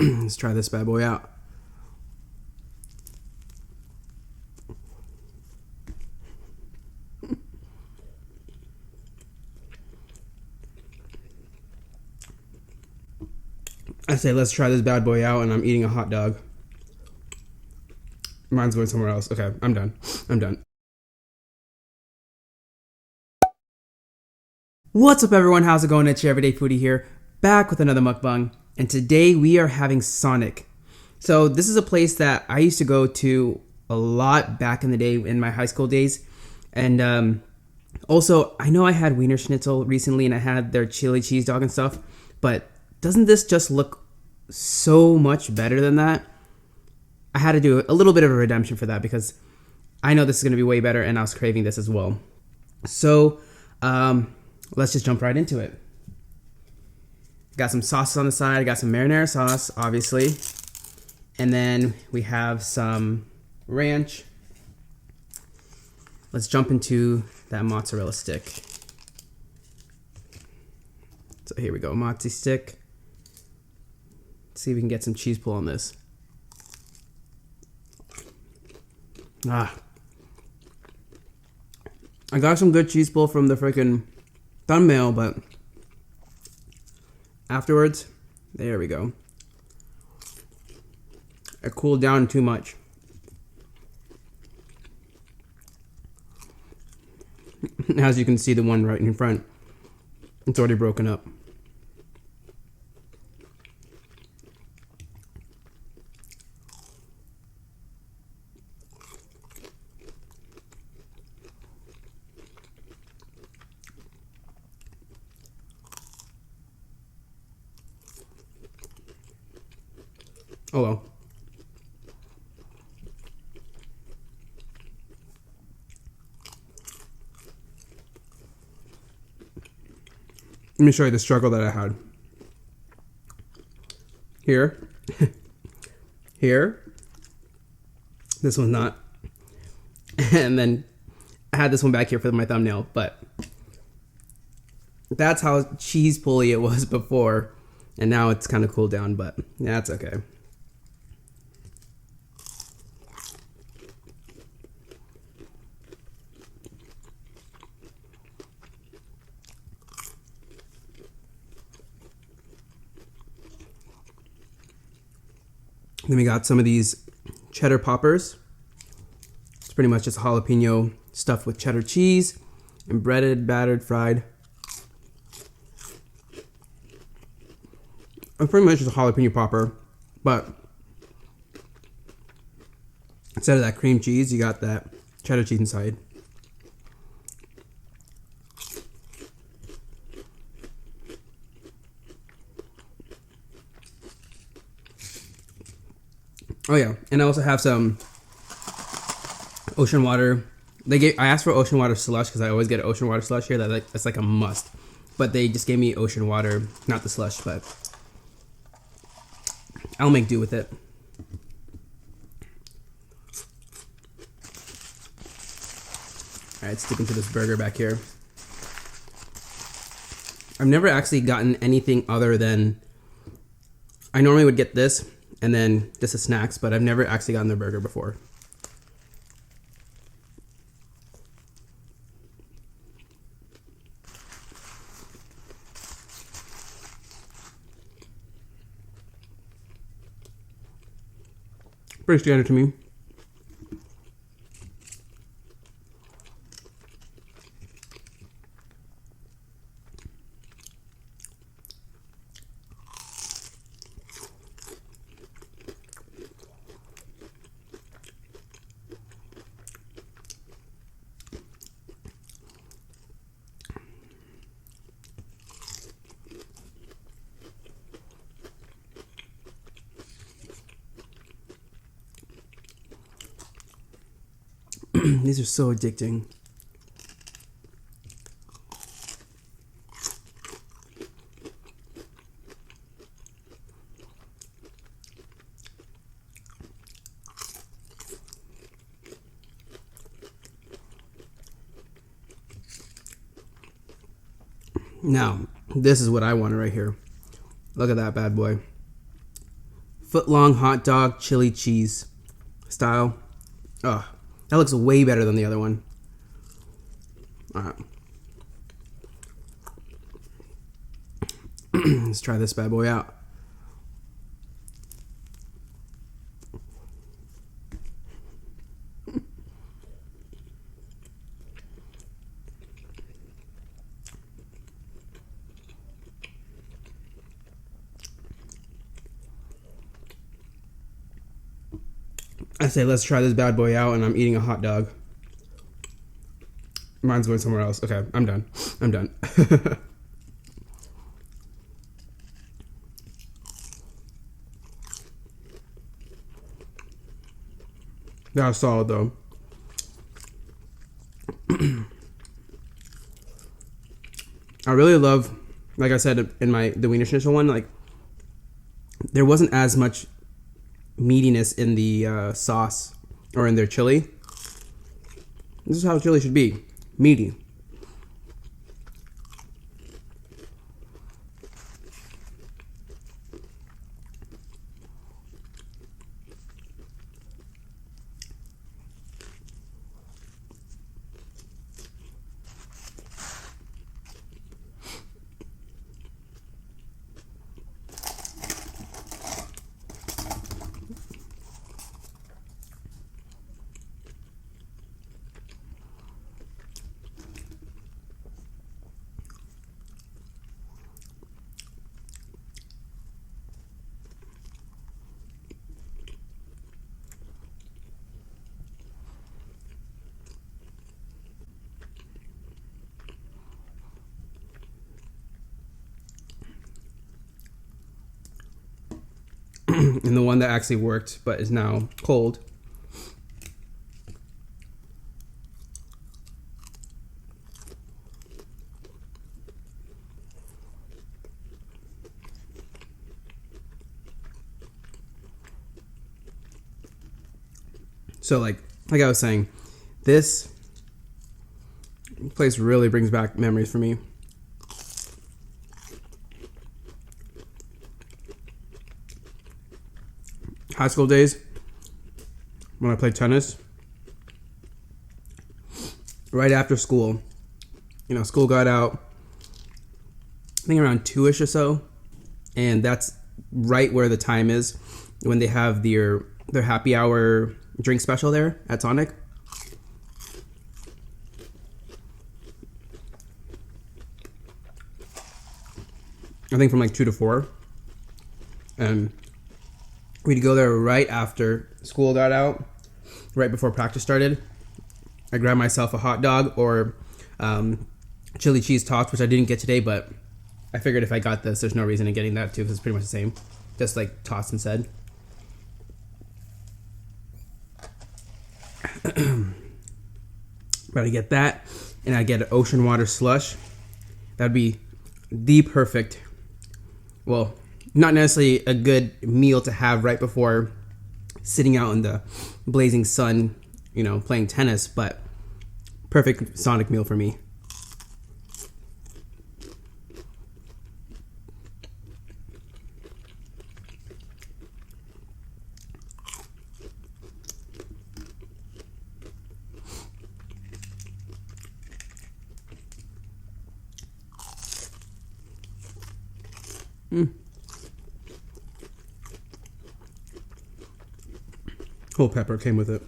Let's try this bad boy out. I say let's try this bad boy out, and I'm eating a hot dog. Mine's going somewhere else. Okay, I'm done. What's up, everyone? How's it going? It's Youreverydayfoodie here, back with another mukbang, and today we are having Sonic. So this is a place that I used to go to a lot back in the day in my high school days, and also I know I had Wiener Schnitzel recently, and I had their chili cheese dog and stuff, but doesn't this just look so much better than that? I had to do a little bit of a redemption for that because I know this is going to be way better, and I was craving this as well. So let's just jump right into it. Got some sauces on the side. I got some marinara sauce, obviously, and then we have some ranch. Let's jump into that mozzarella stick. So here we go, mozzie stick. Let's see if we can get some cheese pull on this. I got some good cheese pull from the freaking thumbnail, but afterwards, there we go. It cooled down too much. As you can see, the one right in front, it's already broken up. Oh well. Let me show you the struggle that I had. Here. Here. This one's not. And then I had this one back here for my thumbnail, but that's how cheese pully it was before. And now it's kind of cooled down, but that's okay. Then we got some of these cheddar poppers. It's pretty much just jalapeno stuffed with cheddar cheese and breaded, battered, fried. It's pretty much just a jalapeno popper, but instead of that cream cheese, you got that cheddar cheese inside. Oh yeah, and I also have some ocean water. I asked for ocean water slush because I always get ocean water slush here. That's like a must. But they just gave me ocean water, not the slush, but I'll make do with it. All right, sticking to this burger back here. I've never actually gotten anything other than, I normally would get this and then just a snacks, but I've never actually gotten their burger before. Pretty standard to me. These are so addicting. Now, this is what I wanted right here. Look at that bad boy. Footlong hot dog chili cheese style. Oh, that looks way better than the other one. All right. Let's try this bad boy out. I say let's try this bad boy out, and I'm eating a hot dog. Mine's going somewhere else. Okay, I'm done. I'm done. That was solid though. I really love, like I said in the Wiener Schnitzel one, like there wasn't as much meatiness in the sauce or in their chili. This is how chili should be, meaty. And the one that actually worked but is now cold. So like I was saying, this place really brings back memories for me. High school days, when I played tennis, right after school, school got out, I think around 2-ish or so, and that's right where the time is when they have their happy hour drink special there at Sonic. I think from like 2 to 4, and we'd go there right after school got out, right before practice started. I grabbed myself a hot dog or chili cheese tots, which I didn't get today, but I figured if I got this, there's no reason in getting that too, because it's pretty much the same. Just like tots instead. But I get that, and I get an ocean water slush. That'd be the perfect, well, not necessarily a good meal to have right before sitting out in the blazing sun, playing tennis, but perfect Sonic meal for me. Whole pepper came with it.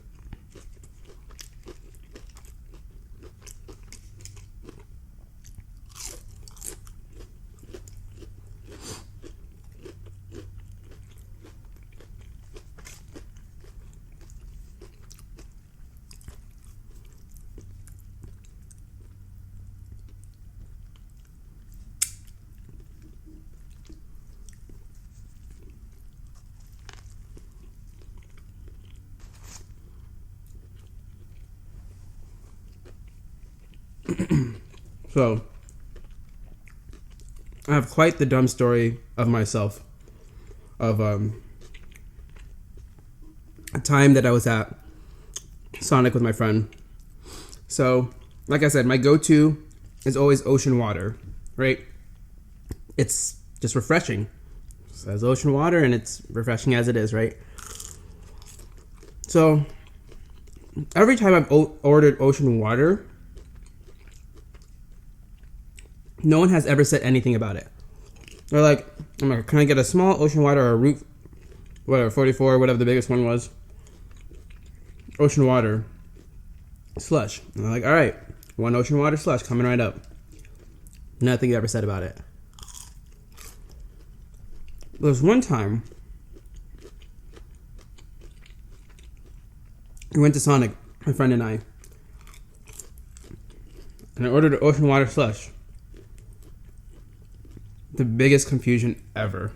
So, I have quite the dumb story of myself of a time that I was at Sonic with my friend. So, like I said, my go-to is always ocean water, right? It's just refreshing. says ocean water, and it's refreshing as it is, right? So every time I've ordered ocean water, no one has ever said anything about it. They're like, I'm like, can I get a small ocean water or a root, whatever, 44, whatever the biggest one was, ocean water slush. And I'm like, all right, one ocean water slush coming right up. Nothing ever said about it. There was one time we went to Sonic, my friend and I ordered an ocean water slush. The biggest confusion ever.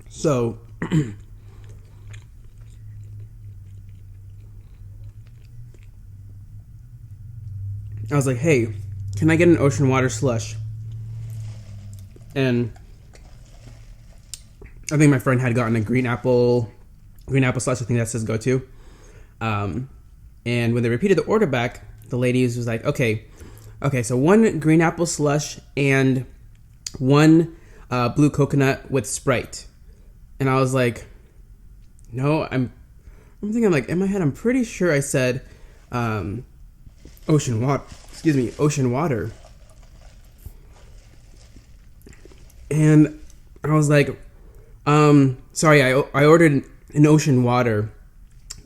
So I was like, hey, can I get an ocean water slush? And I think my friend had gotten a green apple slush. I think that says go to. And when they repeated the order back, the lady was like, okay, so one green apple slush and one blue coconut with Sprite. And I was like, no, I'm thinking, like, in my head, I'm pretty sure I said ocean water. And I was like, sorry, I ordered an ocean water,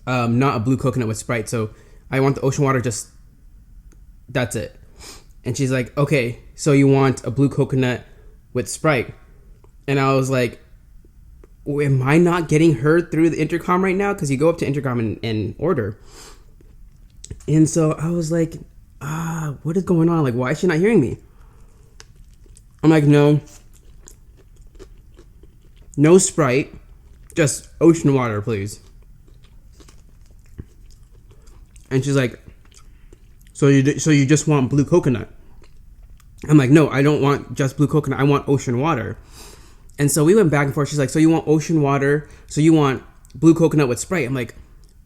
not a blue coconut with Sprite. So I want the ocean water, just, that's it. And she's like, okay, so you want a blue coconut with Sprite. And I was like, am I not getting heard through the intercom right now? Because you go up to intercom and order. And so I was like, what is going on? Like, why is she not hearing me? I'm like, no Sprite, just ocean water, please. And she's like, so you just want blue coconut? I'm like, no, I don't want just blue coconut. I want ocean water. And so we went back and forth. She's like, so you want ocean water? So you want blue coconut with Sprite? I'm like,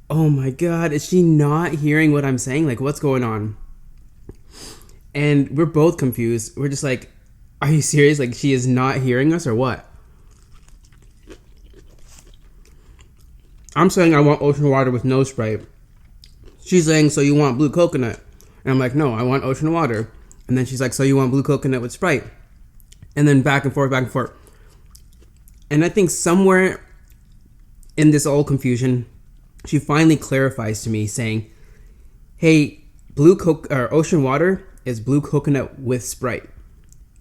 oh my God, is she not hearing what I'm saying? Like, what's going on? And we're both confused. We're just like, are you serious? Like, she is not hearing us or what? I'm saying I want ocean water with no Sprite. She's saying, so you want blue coconut? And I'm like, no, I want ocean water. And then she's like, so you want blue coconut with Sprite? And then back and forth. And I think somewhere in this all confusion, she finally clarifies to me saying, hey, ocean water is blue coconut with Sprite.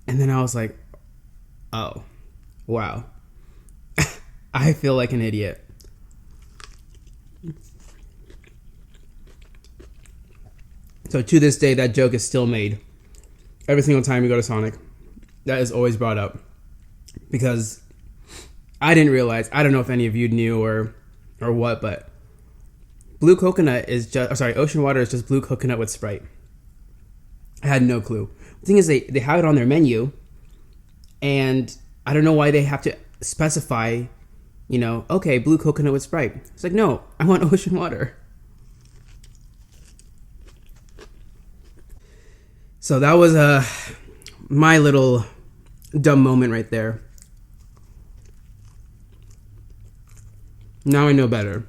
And then I was like, oh, wow. I feel like an idiot. So to this day, that joke is still made. Every single time we go to Sonic, that is always brought up. Because I didn't realize, I don't know if any of you knew or what, but ocean water is just blue coconut with Sprite. I had no clue. The thing is, they have it on their menu, and I don't know why they have to specify, okay, blue coconut with Sprite. It's like, no, I want ocean water. So that was my little dumb moment right there. Now I know better.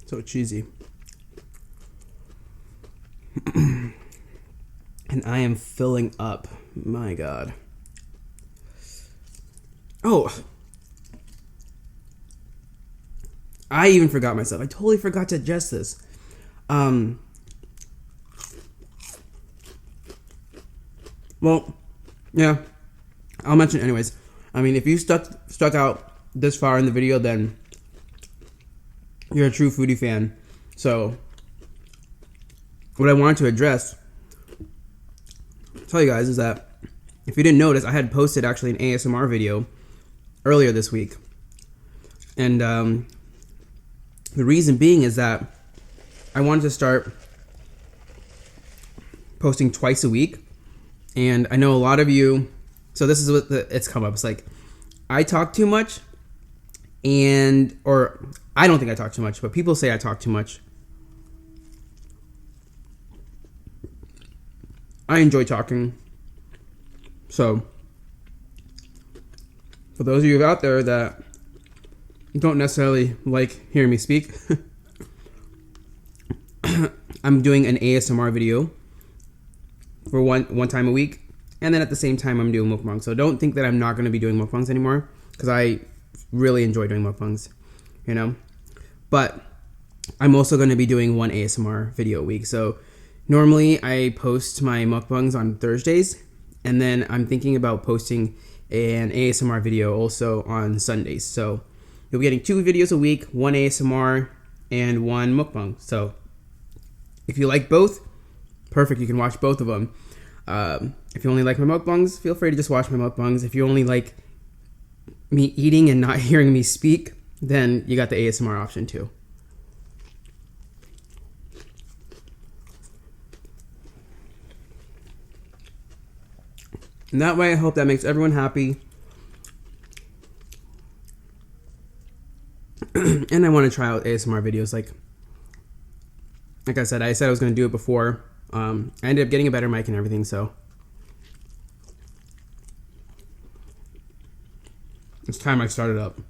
So cheesy. And I am filling up. My God. Oh. I even forgot myself. I totally forgot to adjust this. Well, yeah, I'll mention it anyways. I mean, if you stuck out this far in the video, then you're a true foodie fan. So, what I wanted to tell you guys is that if you didn't notice, I had posted actually an ASMR video earlier this week. And the reason being is that I wanted to start posting twice a week. And I know a lot of you, so this is what it's come up. It's like, I talk too much, or I don't think I talk too much, but people say I talk too much. I enjoy talking. So, for those of you out there that don't necessarily like hearing me speak, I'm doing an ASMR video for one time a week, and then at the same time I'm doing mukbang. So don't think that I'm not going to be doing mukbangs anymore, because I really enjoy doing mukbangs, you know. But I'm also going to be doing one ASMR video a week. So normally I post my mukbangs on Thursdays, and then I'm thinking about posting an ASMR video also on Sundays. So you'll be getting 2 videos a week, one ASMR and one mukbang. So if you like both, perfect, you can watch both of them. If you only like my mukbangs, feel free to just watch my mukbangs. If you only like me eating and not hearing me speak, then you got the ASMR option too. And that way, I hope that makes everyone happy. And I want to try out ASMR videos. Like I said I was going to do it before. I ended up getting a better mic and everything, so it's time I started up.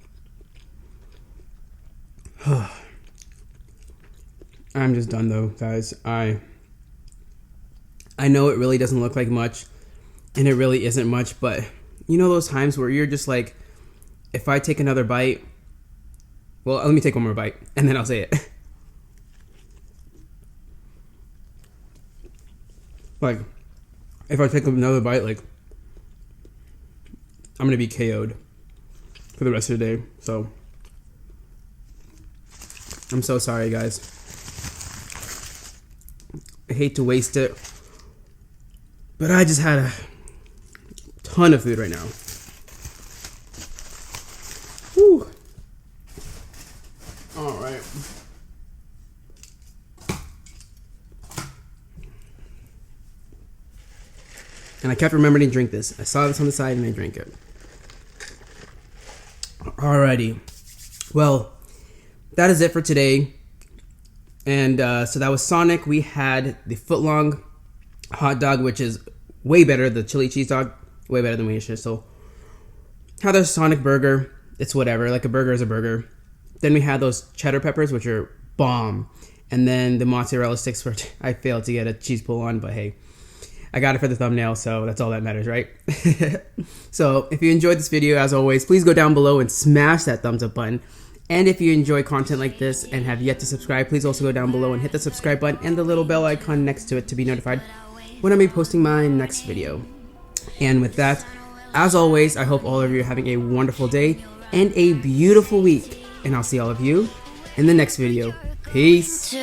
I'm just done though, guys. I know it really doesn't look like much, and it really isn't much, but you know those times where you're just like, if I take another bite, well, let me take one more bite, and then I'll say it. Like, if I take another bite, like, I'm gonna be KO'd for the rest of the day. So, I'm so sorry, guys. I hate to waste it, but I just had a ton of food right now. Whew. All right. And I kept remembering to drink this. I saw this on the side and I drank it. Alrighty. Well, that is it for today. And so that was Sonic. We had the Footlong hot dog, which is way better. The chili cheese dog, way better than Wiener So had the Sonic burger. It's whatever. Like, a burger is a burger. Then we had those cheddar peppers, which are bomb. And then the mozzarella sticks, which I failed to get a cheese pull on, but hey, I got it for the thumbnail, so that's all that matters, right? So if you enjoyed this video, as always, please go down below and smash that thumbs up button. And if you enjoy content like this and have yet to subscribe, please also go down below and hit the subscribe button and the little bell icon next to it to be notified when I be posting my next video. And with that, as always, I hope all of you are having a wonderful day and a beautiful week. And I'll see all of you in the next video. Peace.